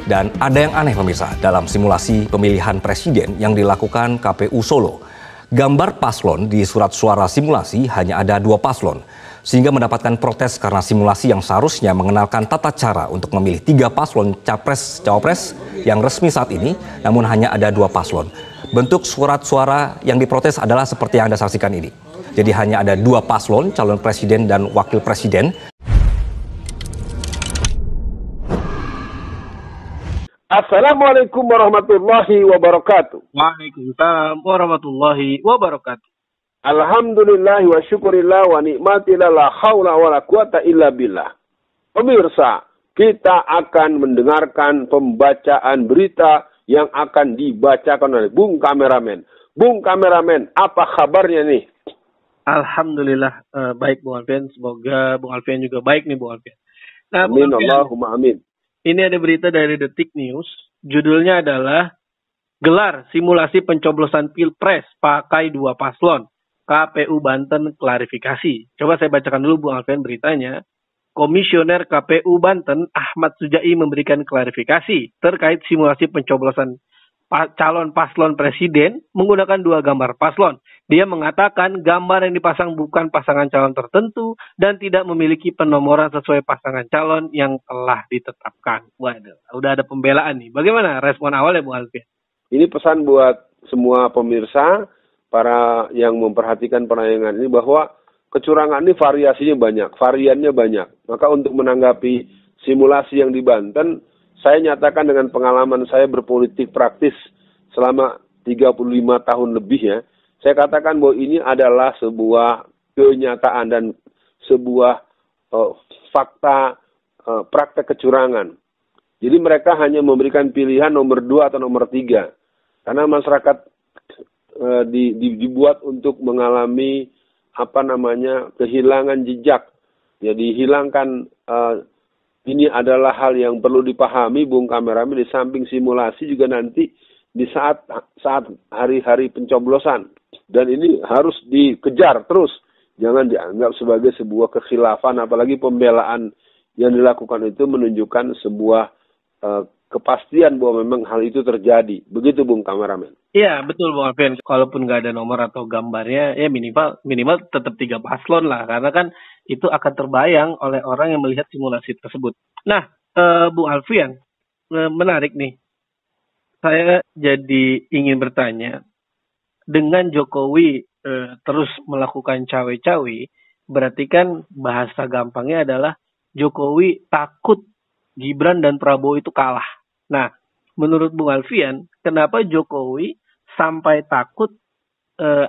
Dan ada yang aneh pemirsa dalam simulasi pemilihan presiden yang dilakukan KPU Solo. Gambar paslon di surat suara simulasi hanya ada 2 paslon. Sehingga mendapatkan protes karena simulasi yang seharusnya mengenalkan tata cara untuk memilih 3 paslon capres-cawapres yang resmi saat ini, namun hanya ada 2 paslon. Bentuk surat suara yang diprotes adalah seperti yang Anda saksikan ini. Jadi hanya ada 2 paslon, calon presiden dan wakil presiden. Assalamualaikum warahmatullahi wabarakatuh. Waalaikumsalam warahmatullahi wabarakatuh. Alhamdulillahi wa syukurillah wa ni'matillah la haula wa la quwata illa billah. Pemirsa, kita akan mendengarkan pembacaan berita yang akan dibacakan oleh Bung Kameramen. Bung Kameramen, apa kabarnya nih? Alhamdulillah baik Bung Alfian. Semoga Bung Alfian juga baik nih Bung Alfian. Nah, Amin, Allahumma amin. Ini ada berita dari Detik News. Judulnya adalah gelar simulasi pencoblosan Pilpres pakai 2 paslon. KPU Banten klarifikasi. Coba saya bacakan dulu Bung Alfian beritanya. Komisioner KPU Banten Ahmad Sujai memberikan klarifikasi terkait simulasi pencoblosan calon paslon presiden menggunakan 2 gambar paslon. Dia mengatakan gambar yang dipasang bukan pasangan calon tertentu dan tidak memiliki penomoran sesuai pasangan calon yang telah ditetapkan. Waduh, udah ada pembelaan nih. Bagaimana respon awal ya Bung Alfian? Ini pesan buat semua pemirsa, para yang memperhatikan penayangan ini, bahwa kecurangan ini variasinya banyak, variannya banyak. Maka untuk menanggapi simulasi yang di Banten, saya nyatakan dengan pengalaman saya berpolitik praktis selama 35 tahun lebih ya. Saya katakan bahwa ini adalah sebuah kenyataan dan sebuah fakta praktek kecurangan. Jadi mereka hanya memberikan pilihan nomor 2 atau nomor 3. Karena masyarakat dibuat untuk mengalami kehilangan jejak. Jadi hilangkan ini adalah hal yang perlu dipahami Bung Kameramen, di samping simulasi juga nanti di saat hari-hari pencoblosan. Dan ini harus dikejar terus. Jangan dianggap sebagai sebuah kekhilafan, apalagi pembelaan yang dilakukan itu menunjukkan sebuah kepastian bahwa memang hal itu terjadi. Begitu Bung Kameramen. Iya betul Bung Alfian. Kalaupun nggak ada nomor atau gambarnya, ya minimal tetap 3 paslon lah. Karena kan itu akan terbayang oleh orang yang melihat simulasi tersebut. Nah, Bung Alfian, menarik nih. Saya jadi ingin bertanya, dengan Jokowi terus melakukan cawe-cawe, berarti kan bahasa gampangnya adalah Jokowi takut Gibran dan Prabowo itu kalah. Nah, menurut Bung Alfian, kenapa Jokowi sampai takut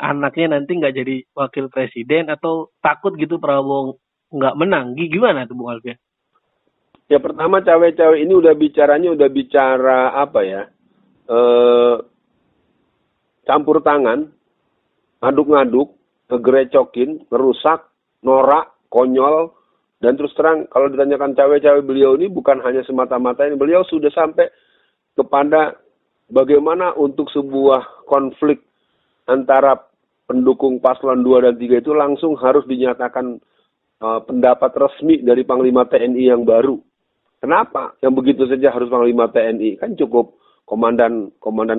anaknya nanti nggak jadi wakil presiden atau takut gitu Prabowo nggak menang? Gimana tuh Bung Alfian? Ya pertama, cawe-cawe ini udah bicara apa ya? Campur tangan, ngaduk-ngaduk, ngegerecokin, ngerusak, norak, konyol. Dan terus terang, kalau ditanyakan cawe-cawe beliau ini bukan hanya semata-mata ini. Beliau sudah sampai kepada bagaimana untuk sebuah konflik antara pendukung paslon 2 dan 3 itu langsung harus dinyatakan pendapat resmi dari Panglima TNI yang baru. Kenapa? Yang begitu saja harus Panglima TNI. Kan cukup Komandan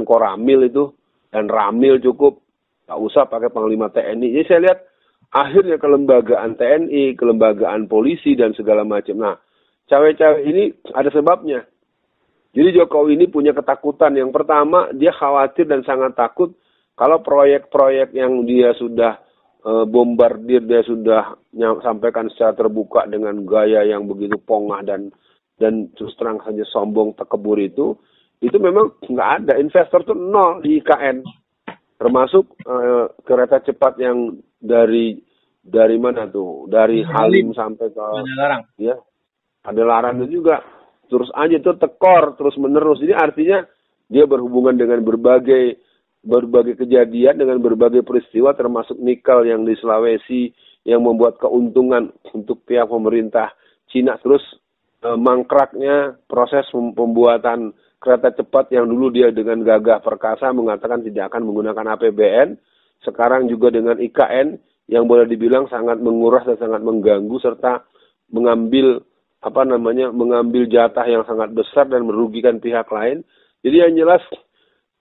Koramil itu dan Ramil cukup. Tak usah pakai Panglima TNI. Jadi saya lihat akhirnya kelembagaan TNI, kelembagaan polisi, dan segala macam. Nah, cawe-cawe ini ada sebabnya. Jadi Jokowi ini punya ketakutan. Yang pertama, dia khawatir dan sangat takut kalau proyek-proyek yang dia sudah bombardir, dia sudah sampaikan secara terbuka dengan gaya yang begitu pongah dan terus terang saja sombong takebur itu memang nggak ada. Investor tuh nol di IKN. Termasuk kereta cepat yang dari mana tuh? Dari Halim sampai ke Larang. Ya. Ada Larang itu juga. Terus aja tuh tekor terus menerus. Jadi artinya dia berhubungan dengan berbagai kejadian, dengan berbagai peristiwa, termasuk nikel yang di Sulawesi yang membuat keuntungan untuk pihak pemerintah Cina. Terus mangkraknya proses pembuatan kereta cepat yang dulu dia dengan gagah perkasa mengatakan tidak akan menggunakan APBN. Sekarang juga dengan IKN yang boleh dibilang sangat menguras dan sangat mengganggu serta mengambil mengambil jatah yang sangat besar dan merugikan pihak lain. Jadi yang jelas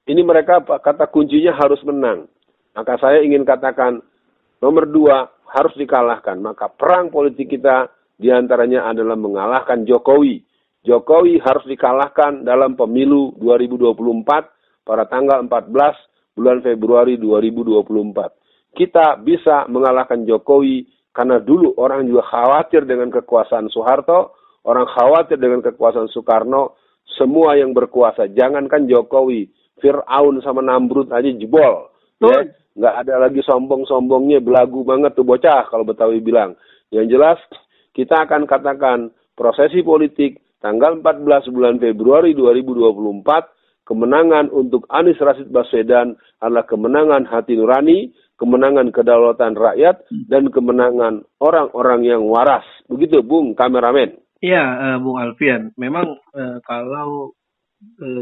ini mereka kata kuncinya harus menang. Maka saya ingin katakan nomor 2 harus dikalahkan. Maka perang politik kita diantaranya adalah mengalahkan Jokowi. Jokowi harus dikalahkan dalam pemilu 2024 pada tanggal 14 bulan Februari 2024. Kita bisa mengalahkan Jokowi karena dulu orang juga khawatir dengan kekuasaan Soeharto, orang khawatir dengan kekuasaan Soekarno, semua yang berkuasa. Jangankan Jokowi, Fir'aun sama Namrud aja jebol. Ya, nggak ada lagi sombong-sombongnya, belagu banget tuh bocah kalau Betawi bilang. Yang jelas kita akan katakan prosesi politik tanggal 14 bulan Februari 2024, kemenangan untuk Anies Rashid Baswedan adalah kemenangan hati nurani, kemenangan kedaulatan rakyat, dan kemenangan orang-orang yang waras. Begitu, Bung Kameramen. Iya, Bung Alfian. Memang kalau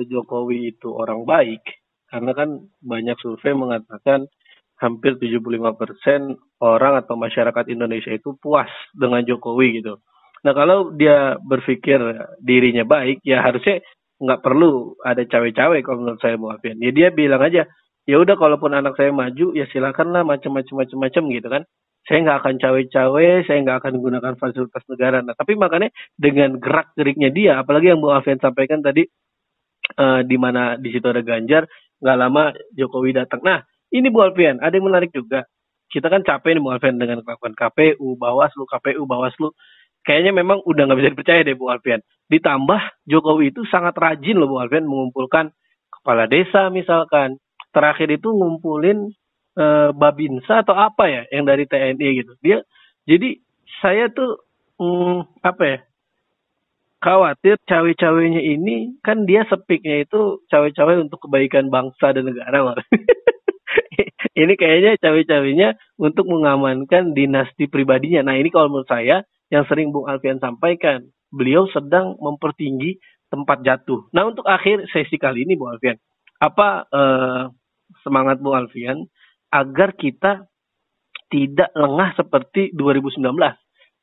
Jokowi itu orang baik, karena kan banyak survei mengatakan hampir 75% orang atau masyarakat Indonesia itu puas dengan Jokowi gitu. Nah, kalau dia berpikir dirinya baik, ya harusnya nggak perlu ada cawe-cawe kalau menurut saya, Bung Alfian. Ya dia bilang aja, ya udah kalaupun anak saya maju, ya silakanlah macam-macam gitu kan. Saya nggak akan cawe-cawe, saya nggak akan menggunakan fasilitas negara. Nah, tapi makanya dengan gerak-geriknya dia, apalagi yang Bung Alfian sampaikan tadi, di mana di situ ada Ganjar, nggak lama Jokowi datang. Nah, ini Bung Alfian, ada yang menarik juga. Kita kan capek nih Bung Alfian dengan kelakuan KPU, Bawaslu. Kayaknya memang udah nggak bisa dipercaya deh Bung Alfian. Ditambah Jokowi itu sangat rajin loh Bung Alfian mengumpulkan kepala desa misalkan. Terakhir itu ngumpulin Babinsa atau apa ya yang dari TNI gitu. Jadi saya tuh khawatir cawe-cawenya ini kan dia sepiknya itu cawe-cawe untuk kebaikan bangsa dan negara. Ini kayaknya cawe-cawenya untuk mengamankan dinasti pribadinya. Nah ini kalau menurut saya yang sering Bung Alfian sampaikan, beliau sedang mempertinggi tempat jatuh. Nah untuk akhir sesi kali ini Bung Alfian, apa semangat Bung Alfian agar kita tidak lengah seperti 2019?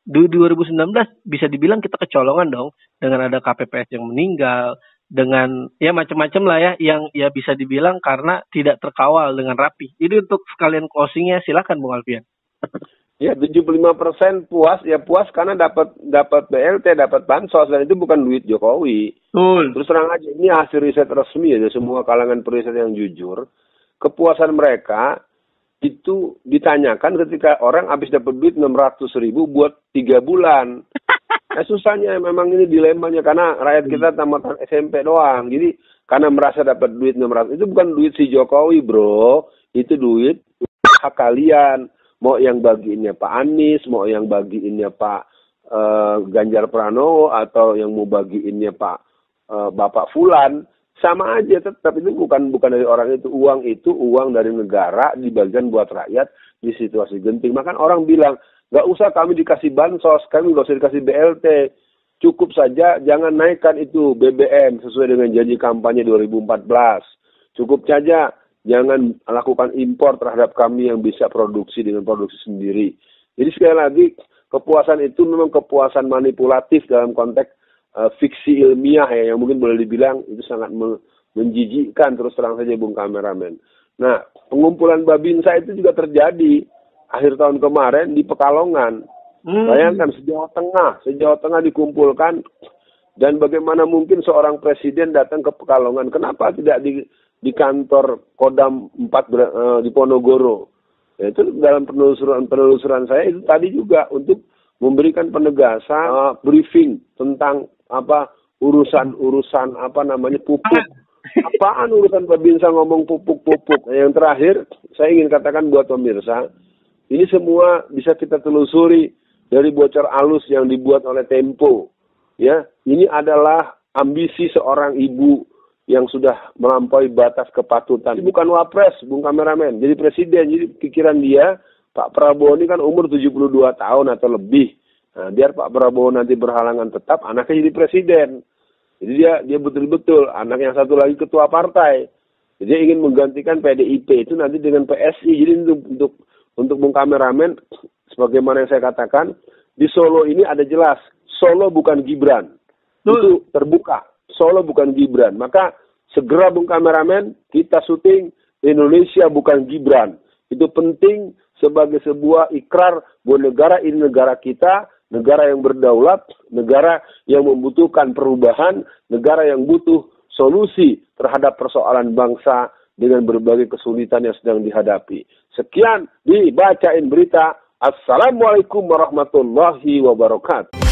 Di 2019 bisa dibilang kita kecolongan dong dengan ada KPPS yang meninggal, dengan ya macam-macam lah ya yang ya bisa dibilang karena tidak terkawal dengan rapi. Jadi untuk sekalian closingnya silakan Bung Alfian. Ya 75% puas karena dapat BLT, dapat bansos, dan itu bukan duit Jokowi. Terus terang aja ini hasil riset resmi ya, semua kalangan periset yang jujur. Kepuasan mereka itu ditanyakan ketika orang habis dapat duit 600.000 buat 3 bulan. Susahnya memang ini dilemanya karena rakyat kita tamatan SMP doang. Jadi karena merasa dapat duit 600, itu bukan duit si Jokowi, bro. Itu duit hak kalian. Mau yang bagiinnya Pak Anies, mau yang bagiinnya Pak Ganjar Pranowo, atau yang mau bagiinnya Pak Bapak Fulan, sama aja tetap itu bukan dari orang itu. Itu uang dari negara dibagikan buat rakyat di situasi genting. Maka orang bilang, nggak usah kami dikasih bansos, kami nggak usah dikasih BLT. Cukup saja jangan naikkan itu BBM sesuai dengan janji kampanye 2014. Cukup saja jangan lakukan impor terhadap kami yang bisa produksi dengan produksi sendiri. Jadi sekali lagi, kepuasan itu memang kepuasan manipulatif dalam konteks fiksi ilmiah ya, yang mungkin boleh dibilang itu sangat menjijikkan, terus terang saja Bung Kameramen. Nah, pengumpulan Babinsa itu juga terjadi akhir tahun kemarin di Pekalongan. Bayangkan sejauh tengah dikumpulkan, dan bagaimana mungkin seorang presiden datang ke Pekalongan? Kenapa tidak di kantor Kodam 4 di Ponorogo? Ya, itu dalam penelusuran saya itu tadi juga untuk memberikan penegasan briefing tentang urusan pupuk. Apaan urusan Babinsa ngomong pupuk? Yang terakhir saya ingin katakan buat pemirsa, ini semua bisa kita telusuri dari bocor alus yang dibuat oleh Tempo. Ya, ini adalah ambisi seorang ibu yang sudah melampaui batas kepatutan. Ini bukan wapres, Bung Kameramen, jadi presiden. Jadi pikiran dia, Pak Prabowo ini kan umur 72 tahun atau lebih. Nah, biar Pak Prabowo nanti berhalangan tetap, anaknya jadi presiden. Jadi dia betul-betul, anak yang satu lagi ketua partai. Jadi dia ingin menggantikan PDIP itu nanti dengan PSI. Jadi untuk Bung Kameramen, sebagaimana yang saya katakan, di Solo ini ada jelas Solo bukan Gibran. Itu terbuka. Solo bukan Gibran. Maka segera Bung Kameramen, kita syuting Indonesia bukan Gibran. Itu penting sebagai sebuah ikrar bahwa negara ini negara kita, negara yang berdaulat, negara yang membutuhkan perubahan, negara yang butuh solusi terhadap persoalan bangsa dengan berbagai kesulitan yang sedang dihadapi. Sekian dibacain berita. Assalamualaikum warahmatullahi wabarakatuh.